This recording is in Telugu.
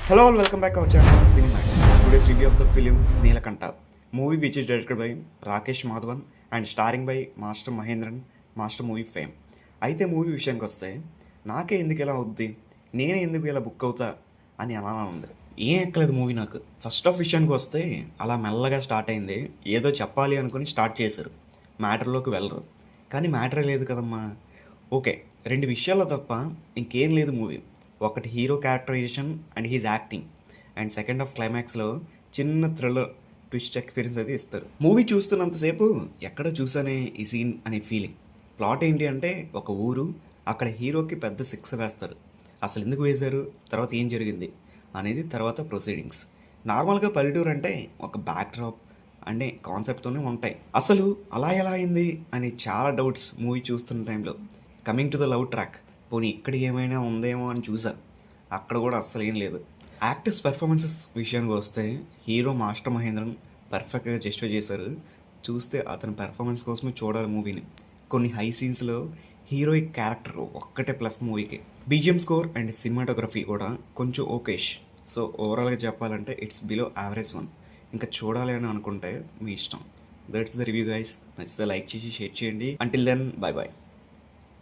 Hello all, welcome back our channel Cinemax. Today's review of the film Neelakanta, movie which is directed by Rakesh Madhavan and starring by Master Mahendran, Master Movie Fame. అయితే మూవీ విషయానికి వస్తే నాకే ఎందుకు ఇలా అవుద్ది, నేనే ఎందుకు ఇలా బుక్ అవుతా అని అలా ఉంది. ఏం ఎక్కలేదు మూవీ నాకు. ఫస్ట్ ఆఫ్ విషయానికి వస్తే అలా మెల్లగా స్టార్ట్ అయింది. ఏదో చెప్పాలి అనుకుని స్టార్ట్ చేశారు, మ్యాటర్లోకి వెళ్ళరు. కానీ మ్యాటరే లేదు కదమ్మా. ఓకే, రెండు విషయాల్లో తప్ప ఇంకేం లేదు మూవీ. ఒకటి hero characterization and his acting, and second half క్లైమాక్స్లో చిన్న థ్రిల్లర్ ట్విస్ట్ ఎక్స్పీరియన్స్ అయితే ఇస్తారు. మూవీ చూస్తున్నంతసేపు ఎక్కడో చూసానే ఈ సీన్ అనే ఫీలింగ్. ప్లాట్ ఏంటి అంటే, ఒక ఊరు, అక్కడ హీరోకి పెద్ద శిక్ష వేస్తారు. అసలు ఎందుకు వేశారు, తర్వాత ఏం జరిగింది అనేది తర్వాత ప్రొసీడింగ్స్. నార్మల్గా పల్లెటూరు అంటే ఒక బ్యాక్ డ్రాప్ అనే కాన్సెప్ట్తోనే ఉంటాయి. అసలు అలా ఎలా అయింది అని చాలా డౌట్స్ మూవీ చూస్తున్న టైంలో. Coming to the love track, పోనీ ఇక్కడ ఏమైనా ఉందేమో అని చూసా, అక్కడ కూడా అస్సలు ఏం లేదు. యాక్టర్స్ పెర్ఫార్మెన్సెస్ విషయానికి వస్తే హీరో మాస్టర్ మహేంద్రన్ పర్ఫెక్ట్గా జస్టిఫై చేశారు. చూస్తే అతని పెర్ఫార్మెన్స్ కోసమే చూడాలి మూవీని. కొన్ని హై సీన్స్లో హీరోయిక్ క్యారెక్టర్ ఒక్కటే ప్లస్ మూవీకి. బీజిఎం స్కోర్ అండ్ సినిమాటోగ్రఫీ కూడా కొంచెం ఓకేష్. సో ఓవరాల్గా చెప్పాలంటే ఇట్స్ బిలో యావరేజ్ వన్. ఇంకా చూడాలి అని అనుకుంటే మీ ఇష్టం. That's the review guys. నచ్చితే లైక్ చేసి షేర్ చేయండి. Until then, bye bye.